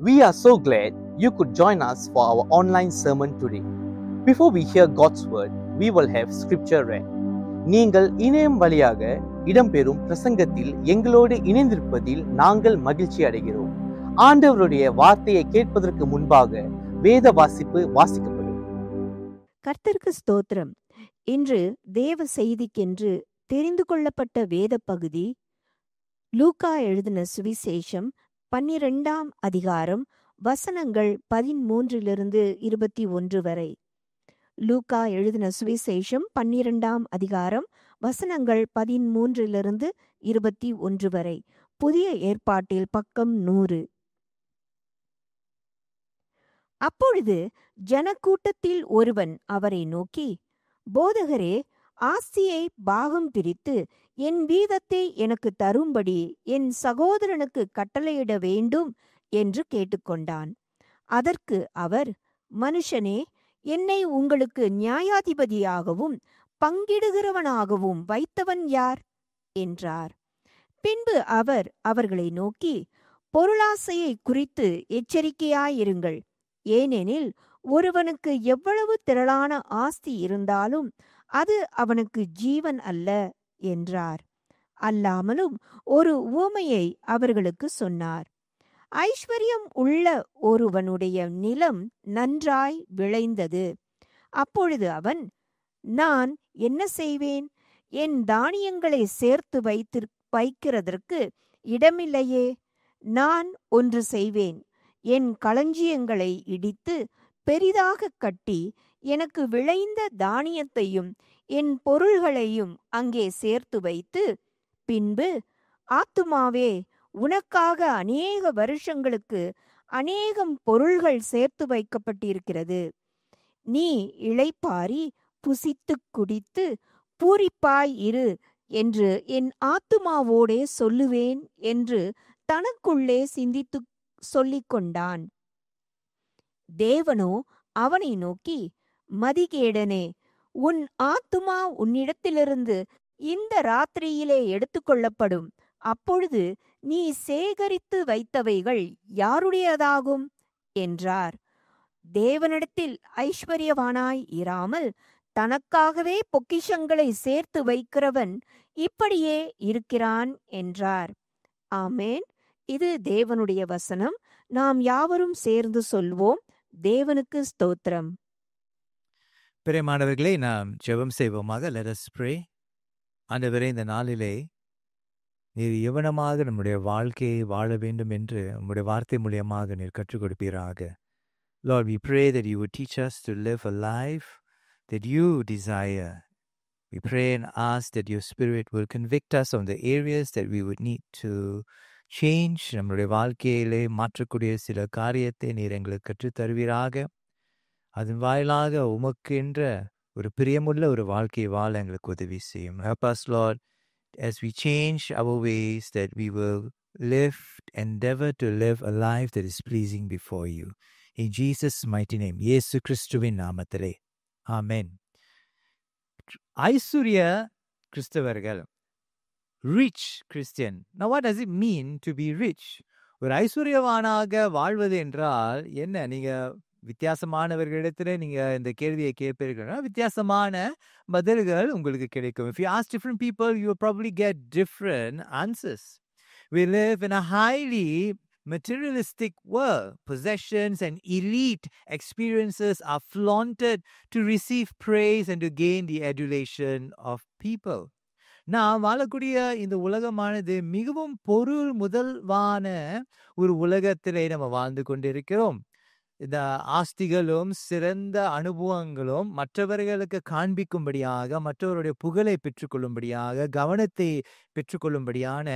We are so glad you could join us for our online sermon today. Before we hear God's word, we will have scripture read. நீங்கள் இணையம் வழியாக இடம்பெறும் பிரசங்கத்தில் எங்களோடு இணைந்திருப்பதில் நாங்கள் மகிழ்ச்சி அடைகிறோம். ஆண்டவருடைய வார்த்தையை கேட்பதற்கு முன்பாக வேத வாசிப்பு வாசிக்கப்படும். கர்த்தருக்கு ஸ்தோத்திரம். இன்று தேவ செய்திக்கென்று தெரிந்து கொள்ளப்பட்ட வேத பகுதி லூக்கா எழுதின சுவிசேஷம் 12ஆம் அதிகாரம் வசனங்கள் 13-21 வரை. லூக்கா எழுதின சுவிசேஷம் 12ஆம் அதிகாரம் வசனங்கள் 13-21 வரை. புதிய ஏற்பாட்டில் பக்கம் 100. அப்பொழுது ஜனக்கூட்டத்தில் ஒருவன் அவரை நோக்கி, போதகரே, ஆஸ்தியை பாகம் பிரித்து என் வீதத்தை எனக்கு தரும்படி என் சகோதரனுக்கு கட்டளையிட வேண்டும் என்று கேட்டுக்கொண்டான். அதற்கு அவர், மனுஷனே, என்னை உங்களுக்கு நியாயாதிபதியாகவும் பங்கிடுகிறவனாகவும் வைத்தவன் யார் என்றார். பின்பு அவர் அவர்களை நோக்கி, பொருளாசையை குறித்து எச்சரிக்கையாயிருங்கள். ஏனெனில் ஒருவனுக்கு எவ்வளவு திரளான ஆஸ்தி இருந்தாலும் அது அவனுக்கு ஜீவன் அல்ல என்றார். அல்லாமலும் ஒரு உவமையை அவர்களுக்கு சொன்னார். ஐஸ்வர்யம் உள்ள ஒருவனுடைய நிலம் நன்றாய் விளைந்தது. அப்பொழுது அவன், நான் என்ன செய்வேன்? என் தானியங்களை சேர்த்து வைக்கிறதற்கு இடமில்லையே. நான் ஒன்று செய்வேன். என் களஞ்சியங்களை இடித்து பெரிதாக கட்டி எனக்கு விளைந்த தானியத்தையும் என் பொருள்களையும் அங்கே சேர்த்து வைத்து, பின்பு, ஆத்துமாவே, உனக்காக அநேக வருஷங்களுக்கு அநேகம் பொருள்கள் சேர்த்து வைக்கப்பட்டிருக்கிறது. நீ இளைப்பாரி புசித்து குடித்து பூரிப்பாய் இரு என்று என் ஆத்துமாவோடே சொல்லுவேன் என்று தனக்குள்ளே சிந்தித்து சொல்லிக் கொண்டான். தேவனோ அவனை நோக்கி, மதிகேடனே, உன் ஆத்துமா உன்னிடத்திலிருந்து இந்த ராத்திரியிலே எடுத்துக்கொள்ளப்படும். அப்பொழுது நீ சேகரித்து வைத்தவைகள் யாருடையதாகும் என்றார். தேவனிடத்தில் ஐஸ்வர்யவானாய் இராமல் தனக்காகவே பொக்கிஷங்களை சேர்த்து வைக்கிறவன் இப்படியே இருக்கிறான் என்றார். ஆமேன். இது தேவனுடைய வசனம். நாம் யாவரும் சேர்ந்து சொல்வோம், தேவனுக்கு ஸ்தோத்திரம். பிரியமானவர்களே, நாம் ஜெபம் செய்வோமாக. Let us pray. ஆண்டவரே, இந்த நாளிலே நீர் எவனமாக நம்முடைய வாழ்க்கையை வாழ வேண்டும் என்று உம்முடைய வார்த்தை மூலியமாக நீர் கற்றுக் கொடுப்பீராக. Lord, we pray that you would teach us to live a life that you desire. We pray and ask that your Spirit will convict us on the areas that we would need to change. நம்முடைய வாழ்க்கையிலே மாற்றக்கூடிய சில காரியத்தை நீர் எங்களுக்கு கற்றுத் தருவீராக. அதன் வாயிலாக உமக்கு என்ற ஒரு பிரியமுள்ள ஒரு வாழ்க்கையை வாழ எங்களுக்கு உதவி செய்யும். Help us, Lord, as we change our ways, that we will endeavor to live a life that is pleasing before you. In Jesus' mighty name, இயேசு கிறிஸ்துவின் நாமத்திலே, ஆமென். ஐஸ்வர்ய கிறிஸ்தவர்கள், rich Christian. Now what does it mean to be rich? ஒரு ஐஸ்வர்யவானாக வாழ்வது என்றால் என்ன? நீங்க வித்தியாசமானவர்களிடத்துல நீங்க இந்த கேள்வியை கேட்பீர்கள், வித்தியாசமான பதில்கள் உங்களுக்கு கிடைக்கும். If you ask different people, you will probably get different answers. We live in a highly materialistic world. Possessions and elite experiences are flaunted to receive praise and to gain the adulation of people. நாம் வாழக்கூடிய இந்த உலகமானது மிகவும் பொருள் முதல்வான ஒரு உலகத்திலே நம்ம வாழ்ந்து கொண்டிருக்கிறோம். இந்த ஆஸ்திகளும் சிறந்த அனுபவங்களும் மற்றவர்களுக்கு காண்பிக்கும்படியாக, மற்றவருடைய புகழை பெற்றுக்கொள்ளும்படியாக, கவனத்தை பெற்றுக்கொள்ளும்படியான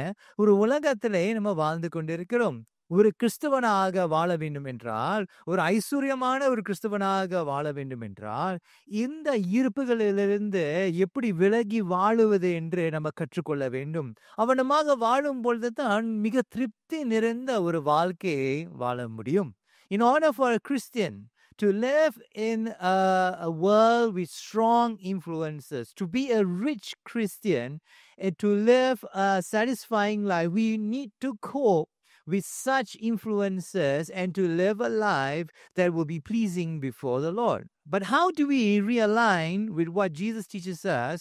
ஒரு உலகத்திலே நம்ம வாழ்ந்து கொண்டிருக்கிறோம். ஒரு கிறிஸ்தவனாக வாழ வேண்டும் என்றால், ஒரு ஐஸ்வர்யமான ஒரு கிறிஸ்தவனாக வாழ வேண்டும் என்றால், இந்த இருப்புகளிலிருந்து எப்படி விலகி வாழுவது என்று நம்ம கற்றுக்கொள்ள வேண்டும். அவனமாக வாழும் பொழுதுதான் மிக திருப்தி நிறைந்த ஒரு வாழ்க்கையை வாழ முடியும். In order for a Christian to live in a world with strong influences, to be a rich Christian, and to live a satisfying life, we need to cope with such influences and to live a life that will be pleasing before the Lord. But how do we realign with what Jesus teaches us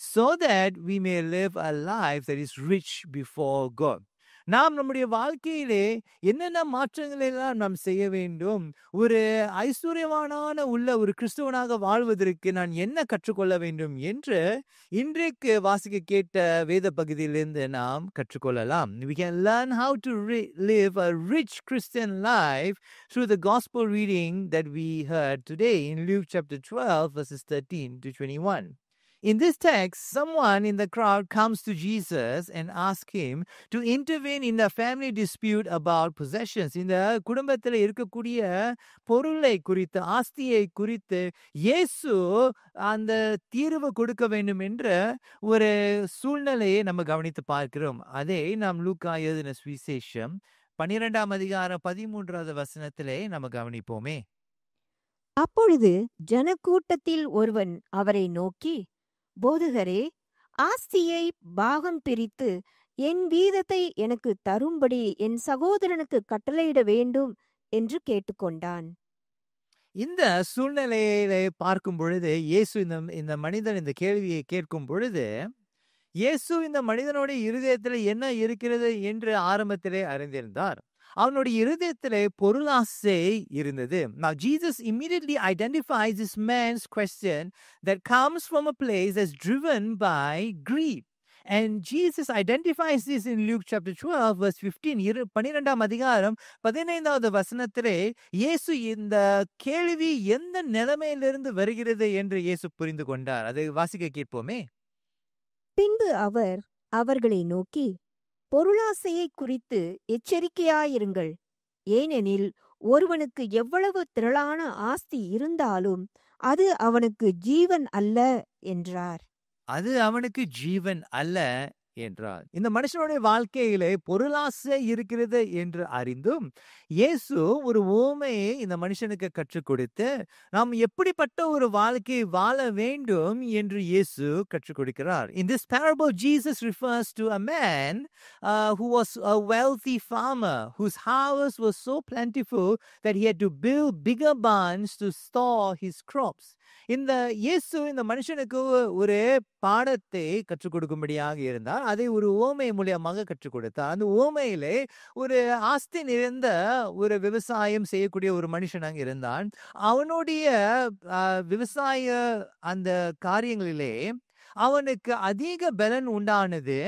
so that we may live a life that is rich before God? நாம் நம்முடைய வாழ்க்கையிலே என்னென்ன மாற்றங்களை எல்லாம் நாம் செய்ய வேண்டும், ஒரு ஐஸ்வர்யவானான உள்ள ஒரு கிறிஸ்துவனாக வாழ்வதற்கு நான் என்ன கற்றுக்கொள்ள வேண்டும் என்று இன்றைக்கு வாசிக்க கேட்ட வேத பகுதியிலிருந்து நாம் கற்றுக்கொள்ளலாம். We can learn how to live a rich Christian life through the gospel reading that we heard today in Luke chapter 12 verses 13 to 21. In this text, someone in the crowd comes to Jesus and asks him to intervene in a family dispute about possessions. இந்த குடும்பத்தில் இருக்கக்கூடிய பொருளை குறித்து, ஆஸ்தியை குறித்து இயேசு அந்த தீர்வு கொடுக்க வேண்டும் என்ற ஒரு சூழ்நிலையை நம்ம கவனித்து பார்க்கிறோம். அதை நாம் லூக்கா எழுதின சுவிசேஷம் 12ஆம் அதிகாரம் 13வது வசனத்திலே நம்ம கவனிப்போமே. அப்பொழுது ஜனக்கூட்டத்தில் ஒருவன் அவரை நோக்கி, போதகரே, ஆஸ்தியை பாகம் பிரித்து என் வீதத்தை எனக்கு தரும்படி என் சகோதரனுக்கு கட்டளையிட வேண்டும் என்று கேட்டுக்கொண்டான். இந்த சூழ்நிலையை பார்க்கும் பொழுது இயேசு இந்த மனிதன் இந்த கேள்வியை கேட்கும் பொழுது இயேசு இந்த மனிதனுடைய இருதயத்தில் என்ன இருக்கிறது என்று ஆரம்பத்திலே அறிந்திருந்தார். அவனுடைய இருதயத்திலே பொருளாசை இருந்தது. Now Jesus immediately identifies this man's question that comes from a place that's driven by greed. And Jesus identifies this in Luke chapter 12 verse 15. 12ஆம் அதிகாரம் 15வது வசனத்திலே இயேசு இந்த கேள்வி எந்த நிலைமையிலிருந்து வருகிறது என்று இயேசு புரிந்து கொண்டார். அதை வாசிக்க கேட்போமே. பின்பு அவர் அவர்களை நோக்கி, பொருளாசையை குறித்து எச்சரிக்கையாயிருங்கள். ஏனெனில் ஒருவனுக்கு எவ்வளவு திரளான ஆஸ்தி இருந்தாலும் அது அவனுக்கு ஜீவன் அல்ல என்றார். அது அவனுக்கு ஜீவன் அல்ல என்றார். இந்த மனுஷனுடைய வாழ்க்கையிலே பொருளாசை இருக்கிறது என்று அறிந்தும் இயேசு ஒரு உவமையை இந்த மனுஷனுக்கு கற்றுக் கொடுத்து நாம் எப்படிப்பட்ட ஒரு வாழ்க்கையை வாழ வேண்டும் என்று இயேசு கற்றுக் கொடுக்கிறார். In this parable, Jesus refers to a man who was a wealthy farmer whose harvest was so plentiful that he had to build bigger barns to store his crops. இந்த இயேசு இந்த மனுஷனுக்கு ஒரு பாடத்தை கற்றுக் கொடுக்கும்படியாக இருந்தார். அதை ஒரு உவமை மூலியமாக கற்றுக் கொடுத்தார். அந்த உவமையிலே ஒரு ஆஸ்தி நிறைந்த ஒரு விவசாயம் செய்யக்கூடிய ஒரு மனுஷனாக இருந்தான். அவனுடைய விவசாய அந்த காரியங்களிலே அவனுக்கு அதிக பலன் உண்டானது.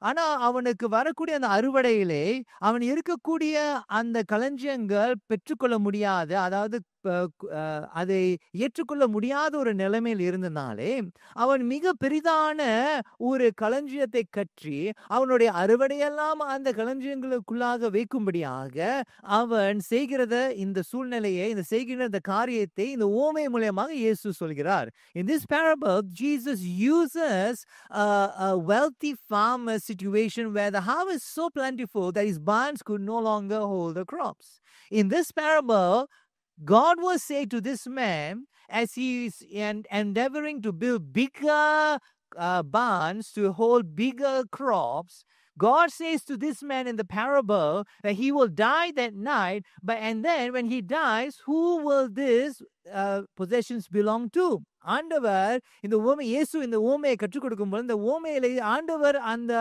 ஆனா அவனுக்கு வரக்கூடிய அந்த அறுவடையிலே அவன் இருக்கக்கூடிய அந்த களஞ்சியங்கள் பெற்றுக்கொள்ள முடியாத, அதாவது அதை ஏற்றுக்கொள்ள முடியாத ஒரு நிலைமையில் இருந்தனாலே அவன் மிக பெரிதான ஒரு களஞ்சியத்தை கற்றி அவனுடைய அறுவடையெல்லாம் அந்த களஞ்சியங்களுக்குள்ளாக வைக்கும்படியாக அவன் செய்கிறத இந்த சூழ்நிலையை, இந்த செய்கிற இந்த காரியத்தை இந்த உவமை மூலமாக இயேசு சொல்கிறார். In this parable, Jesus uses a wealthy farmer situation where the harvest is so plentiful that his barns could no longer hold the crops. In this parable, God was saying to this man, as he is endeavoring to build bigger barns to hold bigger crops, God says to this man in the parable that he will die that night, and then when he dies, who will these possessions belong to? ஆண்டவர் இந்த உவமை, இயேசு இந்த உவமையை கற்றுக் கொடுக்கும்போது இந்த உவமையிலே ஆண்டவர் அந்த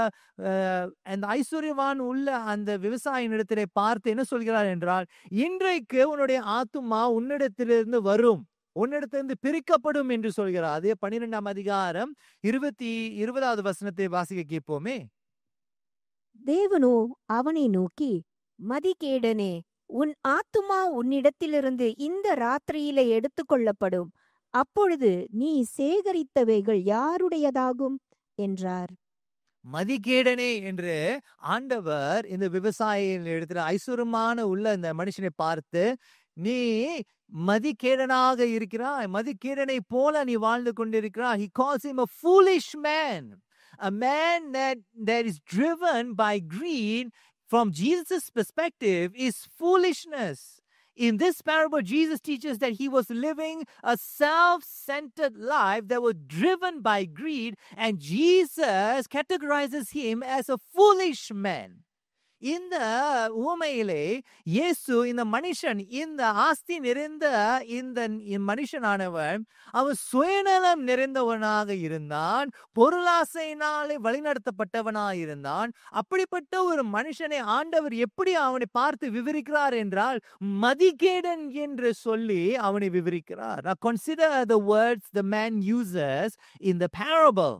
ஐஸ்வர்யவான் உள்ள அந்த விவசாயினிடத்திலே பார்த்து என்ன சொல்கிறார் என்றால், இன்றைக்கு உன்னுடைய ஆத்துமா உன்னிடத்திலிருந்து வரும், உன்னிடத்திலிருந்து பிரிக்கப்படும் என்று சொல்கிறார். அதே 12ஆம் அதிகாரம் 20வது வசனத்தை வாசிக்க கேட்போமே. தேவனோ அவனை நோக்கி, மதிகேடனே, உன் ஆத்துமா உன்னிடத்திலிருந்து இந்த ராத்திரியிலே எடுத்துக்கொள்ளப்படும். அப்பொழுது நீ சேகரித்தவைகள் யாருடையதாகும் என்றார். மதிகேடனே என்று ஆண்டவர் இந்த விவசாயியின் இடத்துல ஐஸ்வர்யமான உள்ள இந்த மனுஷனை பார்த்து, நீ மதிகேடனாக இருக்கிறாய், மதிகேடனை போல நீ வாழ்ந்து கொண்டிருக்கிறாய். He calls him a foolish man, a man that is driven by greed. From Jesus' perspective is foolishness. In this parable, Jesus teaches that he was living a self-centered life that was driven by greed, and Jesus categorizes him as a foolish man. இந்த உவமையிலே இயேசு இந்த மனுஷன், இந்த ஆஸ்தி நிறைந்த இந்த மனுஷனானவன் அவன் சுயநலம் நிறைந்தவனாக இருந்தான், பொருளாசையினாலே வழிநடத்தப்பட்டவனாக இருந்தான். அப்படிப்பட்ட ஒரு மனுஷனை ஆண்டவர் எப்படி அவனை பார்த்து விவரிக்கிறார் என்றால் மதிகேடன் என்று சொல்லி அவனை விவரிக்கிறார். Now consider the words the man uses in the parable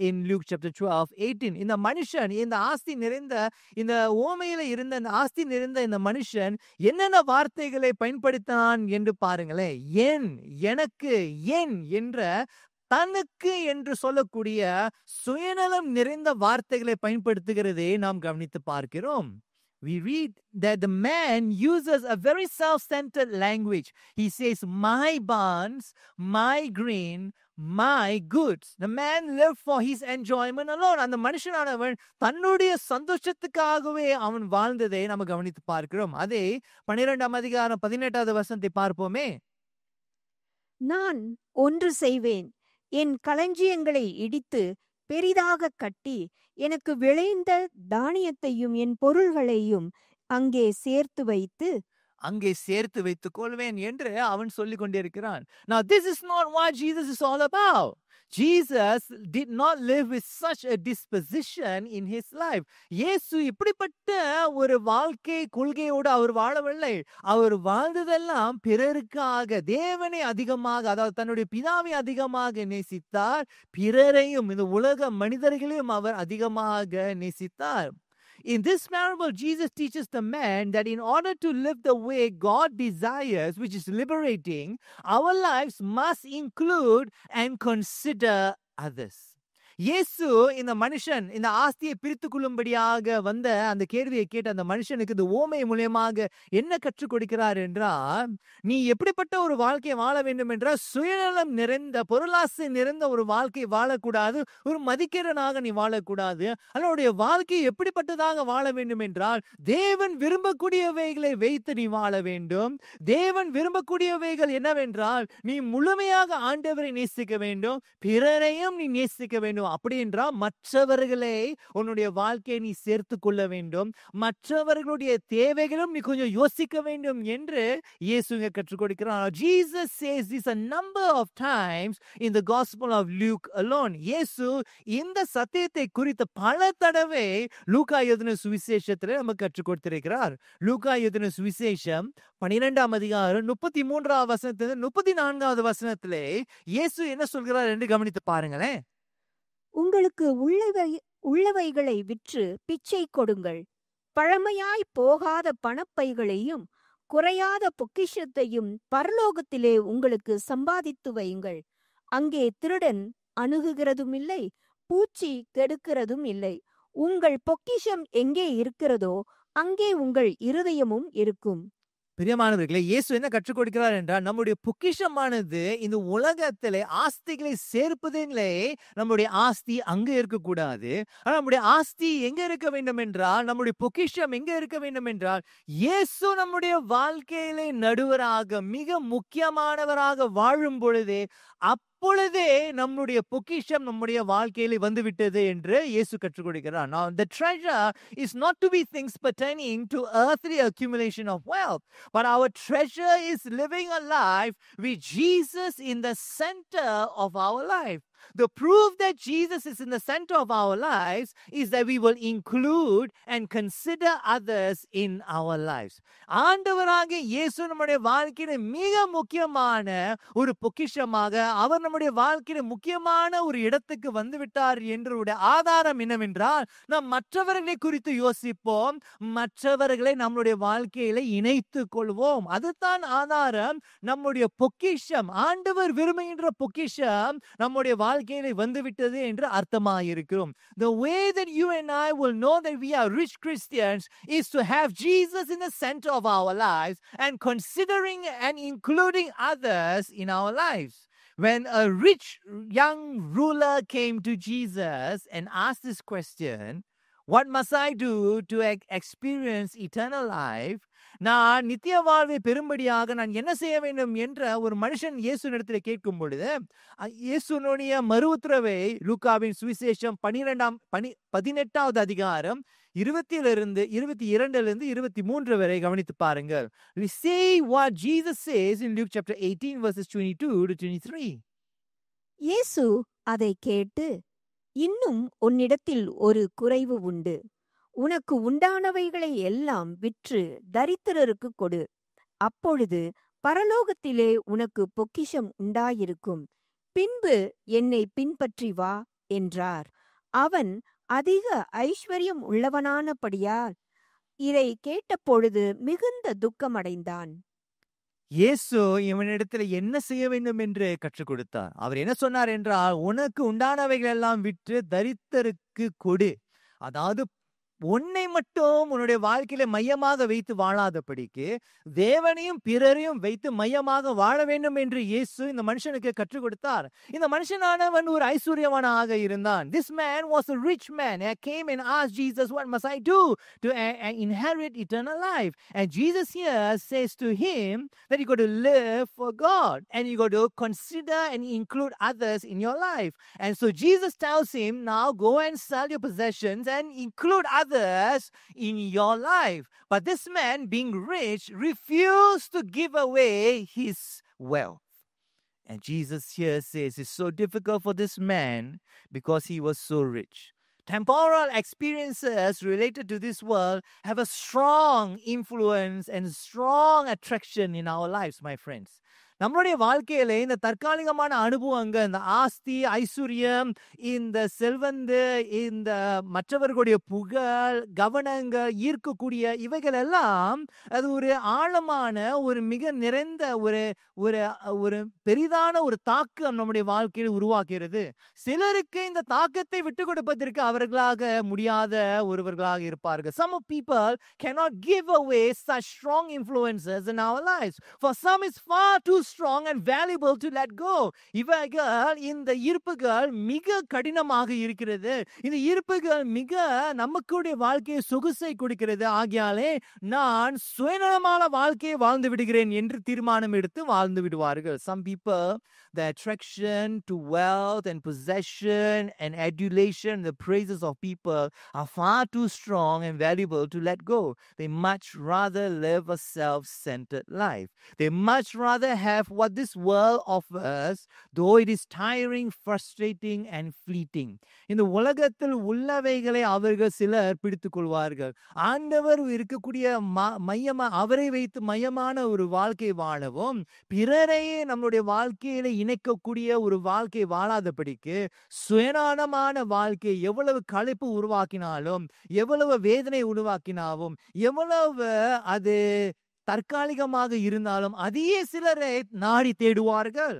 in Luke chapter 12:18. இந்த மனுஷன், இந்த ஆஸ்தி நிறைந்த, இந்த உவமையில இருந்த இந்த ஆஸ்தி நிறைந்த இந்த மனுஷன் என்னென்ன வார்த்தைகளை பயன்படுத்தினான் என்று பாருங்களேன். என், எனக்கு, என் என்ற தனக்கு என்று சொல்லக்கூடிய சுயநலம் நிறைந்த வார்த்தைகளை பயன்படுத்துகிறதை நாம் கவனித்து பார்க்கிறோம். We read that the man uses a very self-centered language. He says, my barns, my grain, my goods. The man lived for his enjoyment alone. அந்த மனுஷனானவன் தன்னுடைய சந்தோஷத்துக்காகவே அவன் வாழ்ந்ததை நம்ம கவனித்து பார்க்கிறோம். அதே 12ஆம் அதிகாரம் 18வது வசனத்தை பார்ப்போமே. நான் ஒன்று செய்வேன், என் களஞ்சியங்களை இடித்து பெரிதாக கட்டி எனக்கு விளைந்த தானியத்தையும் என் பொருள்களையும் அங்கே சேர்த்து வைத்துக் கொள்வேன் என்று அவன் சொல்லிக் கொண்டிருக்கிறான். Now this is not what Jesus is all about. Jesus did not live with such a disposition in his life. இயேசு இப்படிப்பட்ட ஒரு வாழ்க்கை கொள்கையோடு அவர் வாழவில்லை. அவர் வாழ்ந்ததெல்லாம் பிறருக்காக. தேவனை அதிகமாக, அதாவது தன்னுடைய பிதாவை அதிகமாக நேசித்தார், பிறரையும் இந்த உலக மனிதர்களையும் அவர் அதிகமாக நேசித்தார். In this parable, Jesus teaches the man that in order to live the way God desires, which is liberating, our lives must include and consider others. இயேசு இந்த மனுஷன், இந்த ஆஸ்தியை பிரித்துக் கொள்ளும்படியாக வந்த அந்த கேள்வியை கேட்ட அந்த மனுஷனுக்கு இந்த ஓமை மூலியமாக என்ன கற்றுக் கொடுக்கிறார் என்றால், நீ எப்படிப்பட்ட ஒரு வாழ்க்கையை வாழ வேண்டும் என்றால் சுயநலம் நிறைந்த, பொருளாசை நிறைந்த ஒரு வாழ்க்கை வாழக்கூடாது. ஒரு மதிக்கேடனாக நீ வாழக்கூடாது. அதனுடைய வாழ்க்கை எப்படிப்பட்டதாக வாழ வேண்டும் என்றால் தேவன் விரும்பக்கூடியவைகளை வைத்து நீ வாழ வேண்டும். தேவன் விரும்பக்கூடியவைகள் என்னவென்றால் நீ முழுமையாக ஆண்டவரை நேசிக்க வேண்டும், பிறரையும் நீ நேசிக்க வேண்டும். அப்படி என்றால் மற்றவர்களை உன்னுடைய வாழ்க்கையை நீ சேர்த்து கொள்ள வேண்டும், மற்றவர்களுடைய தேவைகளும் நீ கொஞ்சம் யோசிக்க வேண்டும் என்று இயேசு கற்றுக் கொடுக்கிறார். Jesus says this a number of times in the Gospel of Luke alone. இயேசு இந்த சத்தியத்தை குறித்து பல தடவை லூக்கா எழுதின சுவிசேஷத்தில் நமக்கு கற்றுக் கொடுத்திருக்கிறார். லூக்கா எழுதின சுவிசேஷம் 12ஆம் அதிகாரம் 33ஆவது வசனத்திலிருந்து 34வது வசனத்திலே இயேசு என்ன சொல்கிறார் என்று கவனித்து பாருங்களேன். உங்களுக்கு உள்ளவைகளை விற்று பிச்சை கொடுங்கள், பழமையாய் போகாத பணப்பைகளையும் குறையாத பொக்கிஷத்தையும் பரலோகத்திலே உங்களுக்கு சம்பாதித்து வையுங்கள். அங்கே திருடன் அணுகுகிறதும் இல்லை, பூச்சி கெடுக்கிறதும் இல்லை. உங்கள் பொக்கிஷம் எங்கே இருக்கிறதோ அங்கே உங்கள் இருதயமும் இருக்கும். பிரியமானவர்களே, இயேசு என்ன கற்றுக் கொடுக்கிறார் என்றால் நம்முடைய பொக்கிஷமானது இந்த உலகத்திலே ஆஸ்திகளை சேர்ப்பதிலே நம்முடைய ஆஸ்தி அங்கே இருக்கக்கூடாது. ஆனால் நம்முடைய ஆஸ்தி எங்க இருக்க வேண்டும் என்றால், நம்முடைய பொக்கிஷம் எங்க இருக்க வேண்டும் என்றால் இயேசு நம்முடைய வாழ்க்கையிலே நடுவராக, மிக முக்கியமானவராக வாழும் பொழுதே அப்பொழுதே நம்முடைய பொக்கிஷம் நம்முடைய வாழ்க்கையிலே வந்துவிட்டது என்று இயேசு கற்றுக் கொடுக்கிறார். Now the treasure is not to be things pertaining to earthly accumulation of wealth, but our treasure is living a life with Jesus in the center of our life. The proof that Jesus is in the center of our lives is that we will include and consider others in our lives. ஆண்டவராக இயேசு நம்முடைய வாழ்க்கையில மிக முக்கியமான ஒரு பொக்கிஷமாக, அவர் நம்முடைய வாழ்க்கையில முக்கியமான ஒரு இடத்துக்கு வந்துவிட்டார் என்ற ஆதாரம் என்னவென்றால், நாம் மற்றவர்களை குறித்து யோசிப்போம், மற்றவர்களை நம்முடைய வாழ்க்கையில இணைத்துக் கொள்வோம். அதுதான் ஆதாரம். நம்முடைய பொக்கிஷம், ஆண்டவர் விரும்புகின்ற பொக்கிஷம் நம்முடைய வாழ்க்கையிலே வந்துவிட்டது என்று அர்த்தமாயிருக்கிறோம். The way that you and I will know that we are rich Christians is to have Jesus in the center of our lives and considering and including others in our lives. When a rich young ruler came to Jesus and asked this question, what must I do to experience eternal life? நான் நித்திய வாழ்வை பெரும்படியாக நான் என்ன செய்ய வேண்டும் என்ற ஒரு மனுஷன் இயேசுவினிடத்தில் கேட்கும் பொழுது, இயேசுனுடைய மறு உத்தரவை லூக்காவின் சுவிசேஷம் 18வது அதிகாரம் 20 22 23 வரை கவனித்து பாருங்கள். We see what Jesus says in Luke chapter 18 verses 22 to 23. இயேசு அதை கேட்டு, இன்னும் உன்னிடத்தில் ஒரு குறைவு உண்டு. உனக்கு உண்டானவைகளை எல்லாம் விற்று தரித்திரருக்கு கொடு. அப்பொழுது பரலோகத்திலே உனக்கு பொக்கிஷம் உண்டாயிருக்கும். பின்பு என்னை பின்பற்றி வா என்றார். அவன் அதிக ஐஸ்வர்யம் உள்ளவனானபடியால் இதை கேட்டபொழுது மிகுந்த துக்கமடைந்தான். இயேசு இவனிடத்துல என்ன செய்ய வேண்டும் என்று கற்றுக் கொடுத்தார். அவர் என்ன சொன்னார் என்றால், உனக்கு உண்டானவைகள் எல்லாம் விற்று தரித்திரருக்கு கொடு. அதாவது உன்னை மட்டும் உன்னுடைய வாழ்க்கையில மையமாக வைத்து வாழாதபடிக்கு தேவனையும் பிறரையும் வைத்து மையமாக வாழ வேண்டும் என்று இயேசு இந்த மனுஷனுக்கு கற்றுக் கொடுத்தார். இந்த மனுஷனானவன் ஒரு ஐஸ்வர்யவானாக இருந்தான். This man was a rich man. He came and asked Jesus, what must I do to inherit eternal life? And Jesus here says to him that you got to live for God and you got to consider and include others in your life. And so Jesus tells him, now go and sell your possessions and include others in your life. But this man, being rich, refused to give away his wealth. And Jesus here says it's so difficult for this man because he was so rich. Temporal experiences related to this world have a strong influence and strong attraction in our lives, my friends. நம்மளுடைய வாழ்க்கையில இந்த தற்காலிகமான அனுபவங்கள், இந்த ஆஸ்தி, ஐஸ்வர்யம், இந்த செல்வந்து, இந்த மற்றவர்களுடைய புகழ், கவனங்கள், ஈர்க்கக்கூடிய இவைகள் எல்லாம் அது ஒரு ஆழமான, ஒரு மிக நிறைந்த ஒரு ஒரு ஒரு பெரிதான ஒரு தாக்கம் நம்முடைய வாழ்க்கையில் உருவாக்குகிறது. சிலருக்கு இந்த தாக்கத்தை விட்டு கொடுப்பதற்கு அவர்களாக முடியாத ஒருவர்களாக இருப்பார்கள். Some people cannot give away such strong influences in our lives. For some it's far too strong and valuable to let go. இவைகள், இந்த ஈர்ப்புகள் மிக கடினமாக இருக்கிறது. இந்த ஈர்ப்புகள் மிக நமக்குடைய வாழ்க்கையை சொகுசை கொடுக்கிறது. ஆகியாலே நான் சுயநலமான வாழ்க்கையை வாழ்ந்து விடுகிறேன் என்று தீர்மானம் எடுத்து வாழ்ந்து விடுவார்கள். Some people, the attraction to wealth and possession and adulation, the praises of people are far too strong and valuable to let go. They much rather live a self-centered life. They much rather have what this world offers, though it is tiring, frustrating and fleeting. இந்த உலகத்தில் உள்ளவைகளை அவர்கள் சிலர் பிடித்துக் கொள்வார்கள். ஆண்டவர் இருக்கக்கூடிய மையமா, அவரை வைத்து மையமான ஒரு வாழ்க்கை வாழவும், பிறரையே நம்முடைய வாழ்க்கையில இணைக்கக்கூடிய ஒரு வாழ்க்கை வாழாதபடிக்கு சுயநலமான வாழ்க்கை எவ்வளவு களைப்பு உருவாக்கினாலும், எவ்வளவு வேதனை உருவாக்கினாலும், எவ்வளவு அது தற்காலிகமாக இருந்தாலும் அதையே சிலரை நாடி தேடுவார்கள்.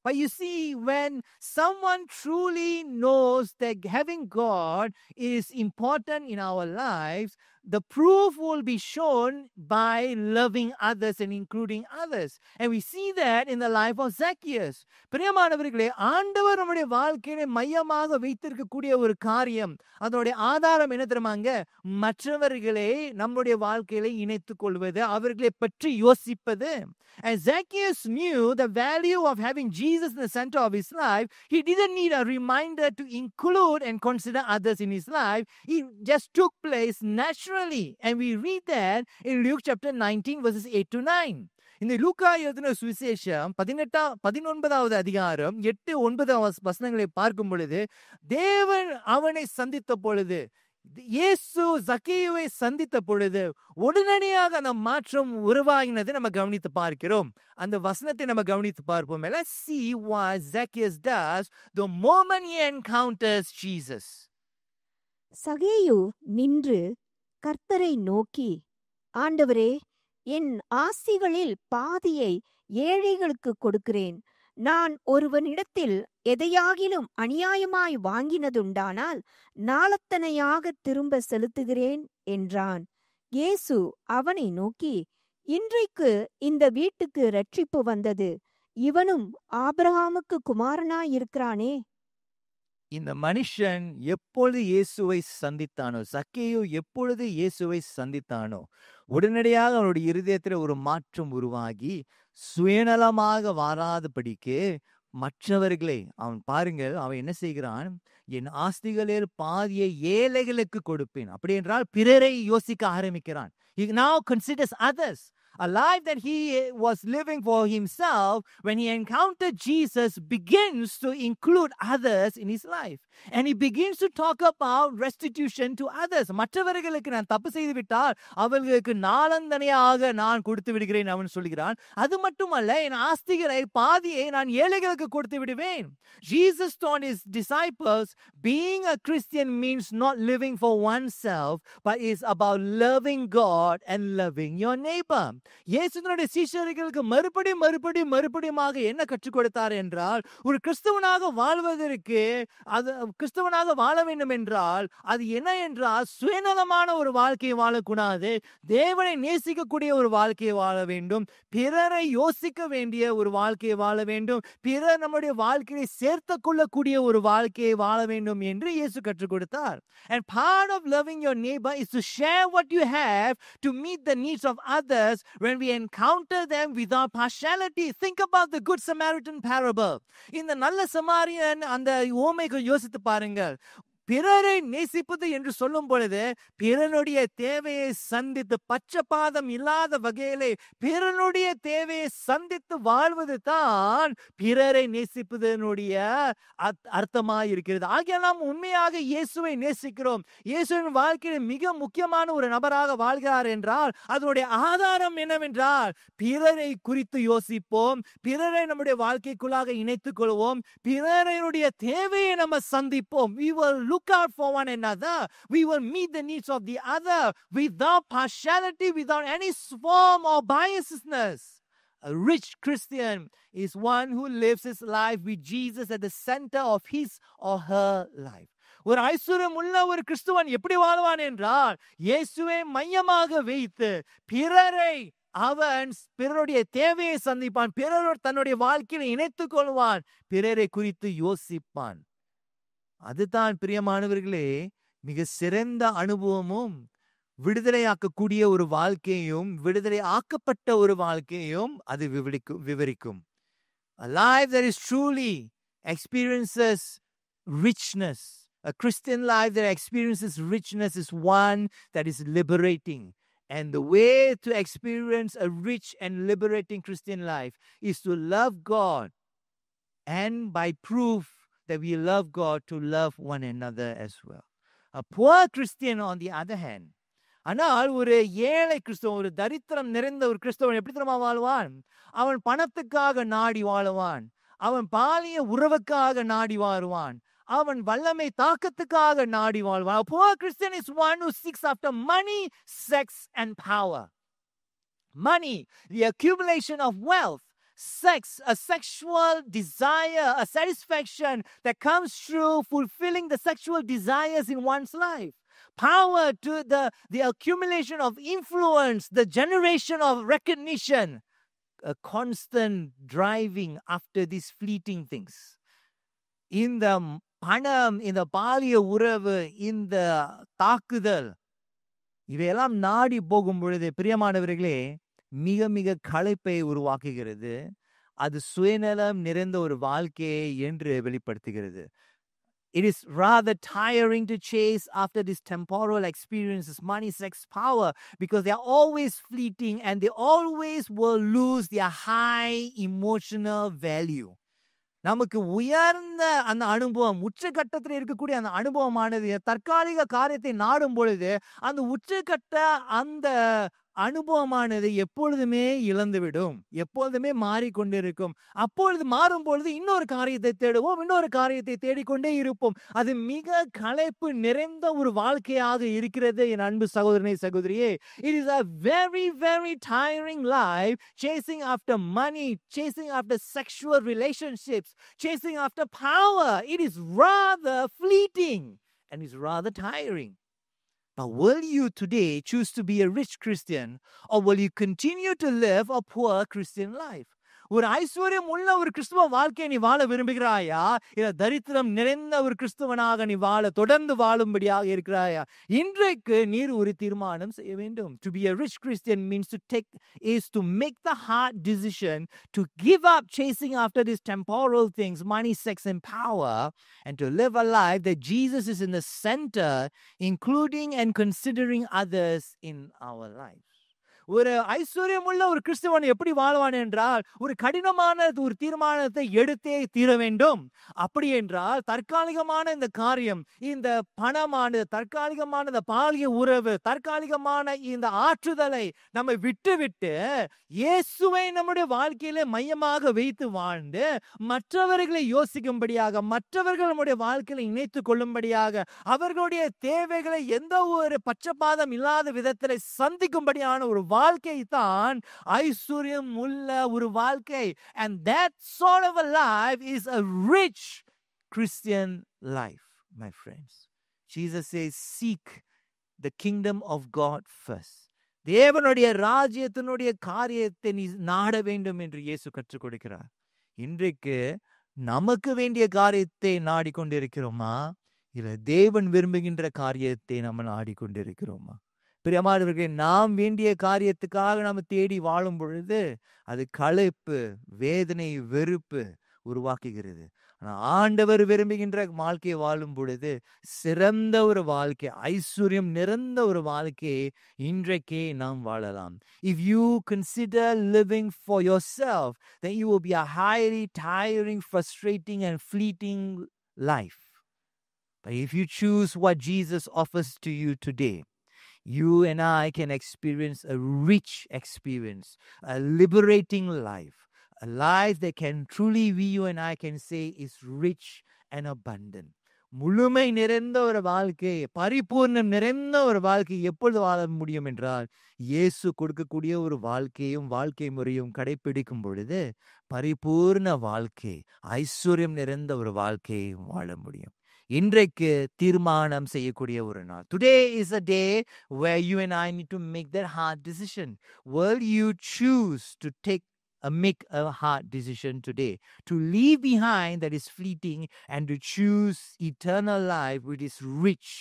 But you see, when someone truly knows that having God is important in our lives, the proof will be shown by loving others and including others. And we see that in the life of Zacchaeus. பிரியமானவர்களே, ஆண்டவர் நம்முடைய வாழ்க்கையை மையமாக வைத்திருக்கக்கூடிய ஒரு காரியம், அதனுடைய ஆதாரம் என்ன தெரியுமாங்க? மற்றவர்களை நம்முடைய வாழ்க்கையில இணைத்துக் கொள்வது, அவர்களை பற்றி யோசிப்பது. And Zacchaeus knew the value of having Jesus in the center of his life. He didn't need a reminder to include and consider others in his life. It just took place naturally. And we read that in Luke chapter 19 verses 8 to 9. இந்த லூக்கா எழுதின சுவிசேஷம் 19வது அதிகாரம் 8-9 வசனங்களை பார்க்கும் பொழுது, தேவன் அவனை சந்தித்த பொழுது, இயேசு சக்கேயுவை சந்தித்த பொழுது உடனடியாக அந்த மாற்றம் உருவாகினதை நம்ம கவனித்து பார்க்கிறோம். அந்த வசனத்தை நம்ம கவனித்து பார்ப்போம். Let's see what Zacchaeus does the moment he encounters Jesus. சகேயு நின்று கர்த்தரை நோக்கி, ஆண்டவரே, என் ஆஸ்திகளில் பாதியை ஏழைகளுக்கு கொடுக்கிறேன். நான் ஒருவனிடத்தில் எதையாகிலும் அநியாயமாய் வாங்கினதுண்டானால் நாளத்தனையாக திரும்ப செலுத்துகிறேன் என்றான். இயேசு அவனை நோக்கி, இன்றைக்கு இந்த வீட்டுக்கு இரட்சிப்பு வந்தது, இவனும் ஆபிரகாமுக்கு குமாரனாயிருக்கிறானே. இந்த மனுஷன் எப்பொழுது இயேசுவை சந்தித்தானோ, சக்கேயு எப்பொழுது இயேசுவை சந்தித்தானோ, உடனடியாக அவனுடைய இருதயத்தில் ஒரு மாற்றம் உருவாகி சுயநலமாக வாராதபடிக்கு மற்றவர்களை அவன் பாருங்கள், அவன் என்ன செய்கிறான்? என் ஆஸ்திகளில் பாதியை ஏழைகளுக்கு கொடுப்பேன். அப்படி என்றால் பிறரை யோசிக்க ஆரம்பிக்கிறான். He now considers others. A life that he was living for himself, when he encountered Jesus, begins to include others in his life. And he begins to talk about restitution to others. மற்றவர்களுக்கு நான் தப்பு செய்து விட்டால் அவர்களுக்கு நாளந்தனையாக நான் கொடுத்து விடுகிறேன் அவன் சொல்கிறான். அது மட்டுமல்ல, என் ஆஸ்திகளை பாதியை நான் ஏழைகளுக்கு கொடுத்து விடுவேன். Jesus taught his disciples being a Christian means not living for oneself, but is about loving God and loving your neighbor. இயேசுவினுடைய சீஷர்களுக்கு மறுபடியுமாக என்ன கற்றுக் கொடுத்தார் என்றால், ஒரு கிறிஸ்தவனாக வாழ்வதற்கு, அது கிறிஸ்தவனாக வாழ வேண்டும் என்றால் அது என்ன என்றால், சுயநலமான ஒரு வாழ்க்கையை வாழக்கூடாது, தேவனை நேசிக்கக்கூடிய ஒரு வாழ்க்கையை வாழ வேண்டும், பிறரை யோசிக்க வேண்டிய ஒரு வாழ்க்கையை வாழ வேண்டும், பிறர் நம்முடைய வாழ்க்கையை சேர்த்து கொள்ளக்கூடிய ஒரு வாழ்க்கையை வாழ வேண்டும் என்று இயேசு கற்றுக் கொடுத்தார். And part of loving your neighbor is to share what you have to meet the needs of others when we encounter them without partiality. Think about the Good Samaritan parable. இந்த நல்ல சமாரியன் அந்த உவமையை யோசித்து பாருங்கள். பிறரை நேசிப்பது என்று சொல்லும் பொழுது பிறனுடைய தேவையை சந்தித்து, பட்சபாதம் இல்லாத வகையிலே பிறனுடைய தேவையை சந்தித்து வாழ்வது தான் பிறரை நேசிப்பதனுடைய அர்த்தமாக இருக்கிறது. ஆகிய நாம் உண்மையாக இயேசுவை நேசிக்கிறோம், இயேசுவின் வாழ்க்கையில் மிக முக்கியமான ஒரு நபராக வாழ்கிறார் என்றால் அதனுடைய ஆதாரம் என்னவென்றால், பிறரை குறித்து யோசிப்போம், பிறரை நம்முடைய வாழ்க்கைக்குள்ளாக இணைத்துக் கொள்வோம், பிறருடைய தேவையை நம்ம சந்திப்போம். We will look out for one another. We will meet the needs of the other without partiality, without any form or biasness. A rich Christian is one who lives his life with Jesus at the center of his or her life. ஒரு ஐஸ்வர்யம் உள்ள ஒரு கிறிஸ்துவன் எப்படி வாழ்வான் என்றால், இயேசுவை மையமாக வைத்து பிறரை அவன் பிறருடைய தேவையை சந்திப்பான், பிறரோடு தன்னுடைய வாழ்க்கையில் இணைத்துக் கொள்வான், பிறரை குறித்து யோசிப்பான். அதுதான் பிரியமானவர்களே மிக சிறந்த அனுபவமும், விடுதலையாக்கக்கூடிய ஒரு வாழ்க்கையும், விடுதலை ஆக்கப்பட்ட ஒரு வாழ்க்கையும் அது விவரிக்கும். A life that is truly experiences richness, a Christian life that experiences richness is one that is liberating. And the way to experience a rich and liberating Christian life is to love God, and by proof that we love God, to love one another as well. A poor Christian on the other hand, ஆனால் ஒரு ஏழை கிறிஸ்தவன், ஒரு தரித்திரம் நிறைந்த ஒரு கிறிஸ்தவன் எப்படி தெரியுமா வாழ்வான்? அவன் பணத்துக்காக நாடி வாழுவான், அவன் பாலிய உறவுக்காக நாடி வாழ்வான், அவன் வல்லமை தாக்கத்துக்காக நாடி வாழ்வான். A poor Christian is one who seeks after money, sex and power. Money, the accumulation of wealth. Sex, a sexual desire, a satisfaction that comes through fulfilling the sexual desires in one's life. Power, to the accumulation of influence, the generation of recognition, a constant driving after these fleeting things. இந்த பணம், இந்த பாலிய உறவு, இந்த தாக்குதல், இவையெல்லாம் நாடி போகும் பொழுது பிரியமானவர்களே மிக மிக களைப்பை உருவாக்குகிறது. அது சுயநலம் நிறைந்த ஒரு வாழ்க்கையை என்று வெளிப்படுத்துகிறது. It is rather tiring to chase after these temporal experiences, money, sex, power, because they are always fleeting and they always will lose their high emotional value. நமக்கு உயர்ந்த அந்த அனுபவம், உச்சகட்டத்தில் இருக்கக்கூடிய அந்த அனுபவமானது தற்காலிக காரியத்தை நாடும் பொழுது அந்த உச்சகட்ட அந்த அனுபவமானது எப்பொழுதுமே இழந்துவிடும், எப்பொழுதுமே மாறிக்கொண்டிருக்கும். அப்பொழுது மாறும் பொழுது இன்னொரு காரியத்தை தேடுவோம், இன்னொரு காரியத்தை தேடிக்கொண்டே இருப்போம். அது மிக களைப்பு நிறைந்த ஒரு வாழ்க்கையாக இருக்கிறது என் அன்பு சகோதரனே, சகோதரியே. It is a very, very tiring life, chasing after money, chasing after sexual relationships, chasing after power. It is rather fleeting and is rather tiring. But will you today choose to be a rich Christian, or will you continue to live a poor Christian life? ஒரு ஐஸ்வர்யம் உள்ள ஒரு கிறிஸ்துவ வாழ்க்கையை நீ வாழ விரும்புகிறாயா? இல்ல தரித்திரம் நிறைந்த ஒரு கிறிஸ்துவனாக நீ தொடர்ந்து வாழும்படியாக இருக்கிறாயா? இன்றைக்கு நீர் ஒரு தீர்மானம் செய்ய வேண்டும். To be a rich Christian means to make the hard decision to give up chasing after these temporal things, money, sex and power, and to live a life that Jesus is in the center, including and considering others in our lives. ஒரு ஐஸ்வர்யம் உள்ள ஒரு கிறிஸ்தவன் எப்படி வாழ்வான் என்றால், ஒரு கடினமான ஒரு தீர்மானத்தை எடுத்தே தீர வேண்டும். அப்படி என்றால் தற்காலிகமான இந்த காரியம், இந்த பணமானது, தற்காலிகமான இந்த பாலிய உறவு, தற்காலிகமான இந்த ஆற்றுதலை நம்ம விட்டு இயேசுவை நம்முடைய வாழ்க்கையில மையமாக வைத்து வாழ்ந்து மற்றவர்களை யோசிக்கும்படியாக, மற்றவர்கள் நம்முடைய வாழ்க்கையில இணைத்துக் கொள்ளும்படியாக, அவர்களுடைய தேவைகளை எந்த ஒரு பட்சபாதம் இல்லாத விதத்தில் சந்திக்கும்படியான ஒரு வாழ்க்கை தான் ஐஸ்வர்யம் உள்ள ஒரு வாழ்க்கை. And that sort of a life is a rich Christian life, my friends. Jesus says, seek the kingdom of God first. தேவனுடைய ராஜ்யத்தினுடைய காரியத்தை நீ நாட வேண்டும் என்று இயேசு கற்றுக் கொடுக்கிறார். இன்றைக்கு நமக்கு வேண்டிய காரியத்தை நாடிக்கொண்டிருக்கிறோமா? இல்ல தேவன் விரும்புகின்ற காரியத்தை நம்ம நாடிக்கொண்டிருக்கிறோமா? பிரியமானவர்களே, நாம் வேண்டிய காரியத்துக்காக நாம் தேடி வாழும் பொழுது அது களைப்பு, வேதனை, வெறுப்பு உருவாக்குகிறது. ஆனால் ஆண்டவர் விரும்புகின்ற வாழ்க்கையை வாழும் பொழுது சிறந்த ஒரு வாழ்க்கை, ஐஸ்வர்யம் நிறைந்த ஒரு வாழ்க்கையை இன்றைக்கே நாம் வாழலாம். If you consider living for yourself, then you will be a highly tiring, frustrating and fleeting life. But if you choose what Jesus offers to you today, you and I can experience a rich experience, a liberating life, a life that can truly, you and I can say, is rich and abundant. முழுமை நிறைந்த ஒரு வாழ்க்கை, பரிபூர்ணம் நிறைந்த ஒரு வாழ்க்கை எப்பொழுது வாழ முடியும் என்றால், இயேசு கொடுக்கக்கூடிய ஒரு வாழ்க்கையும் வாழ்க்கை முறையும் கடைபிடிக்கும் பொழுது பரிபூர்ண வாழ்க்கை, ஐஸ்வர்யம் நிறைந்த ஒரு வாழ்க்கையை வாழ முடியும். இன்றைக்கு தீர்மானம் செய்யக்கூடிய ஒரு நாள். Today is a day where you and I need to make that hard decision. Will you choose to make a hard decision today to leave behind that is fleeting and to choose eternal life which is rich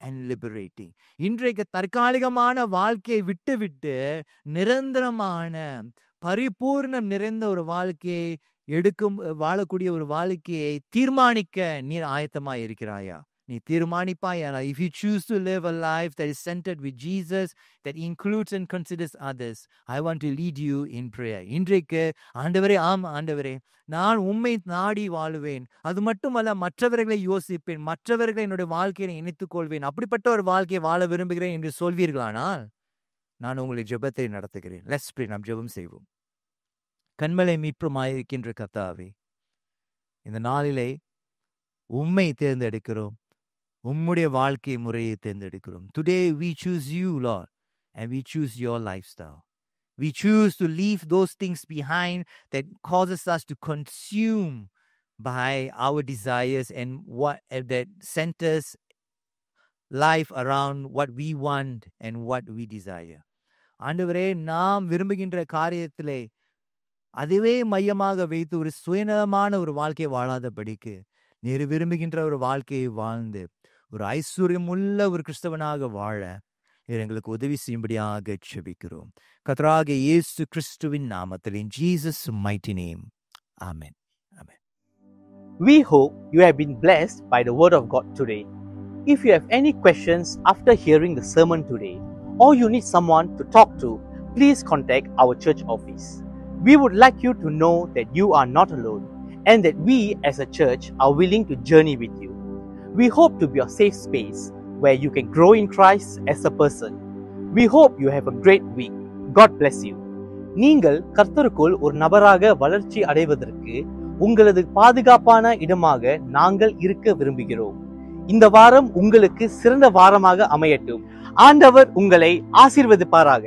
and liberating? இன்றைக்கு தற்காலிகமான வாழ்க்கையை விட்டு நிரந்தரமான பரிபூர்ணம் நிறைந்த ஒரு வாழ்க்கையை வாழக்கூடிய ஒரு வாழ்க்கையை தீர்மானிக்க நீ ஆயத்தமாய் இருக்கிறாயா? நீ தீர்மானிப்பாயா? If you choose to live a life that is centered with Jesus, that includes and considers others, I want to lead you in prayer. இன்றைக்கு ஆண்டவரே, ஆண்டவரே, நான் உம்மை நாடி வாழுவேன், அது மட்டுமல்ல மற்றவர்களை யோசிப்பேன், மற்றவர்களை என்னுடைய வாழ்க்கையை இணைத்துக் கொள்வேன், அப்படிப்பட்ட ஒரு வாழ்க்கையை வாழ விரும்புகிறேன் என்று சொல்வீர்களானால் நான் உங்களை ஜெபத்தை நடத்துகிறேன். Let's pray. நாம் ஜெபம் செய்வோம். கண்மலை மீட்புமாயிருக்கின்ற கர்த்தாவே, இந்த நாளிலே உம்மை தேர்ந்தெடுக்கிறோம், உம்முடைய வாழ்க்கை முறையை தேர்ந்தெடுக்கிறோம். Today we choose you, Lord, and we choose your lifestyle. We choose to leave those things behind that causes us to consume by our desires and what that centers life around what we want and what we desire. ஆண்டவரே, நாம் விரும்புகின்ற காரியத்திலே அதுவே மையமாக வைத்து ஒரு சுயநலமான ஒரு வாழ்க்கையை வாழாதபடிக்கு நீர் விரும்புகின்ற ஒரு வாழ்க்கையை வாழ்ந்து ஒரு ஐஸ்வர்யம் உள்ள ஒரு கிறிஸ்தவனாக வாழ எங்களுக்கு உதவி செய்யும்படியாக ஜெபிக்கிறோம். கர்த்தராகிய இயேசு கிறிஸ்துவின் நாமத்தில், in Jesus' mighty name. Amen. Amen. We hope you have been blessed by the word of God today. If you have any questions after hearing the sermon today, or you need someone to talk to, please contact our church office. We would like you to know that you are not alone and that we as a church are willing to journey with you. We hope to be a safe space where you can grow in Christ as a person. We hope you have a great week. God bless you. நீங்கள் கர்த்தருக்குள் ஒரு நபராக வளர்ச்சி அடைவதற்கு உங்களது பாதுகாப்பான இடமாக நாங்கள் இருக்க விரும்புகிறோம். இந்த வாரம் உங்களுக்கு சிறந்த வாரமாக அமையட்டும். ஆண்டவர் உங்களை ஆசீர்வதிப்பாராக.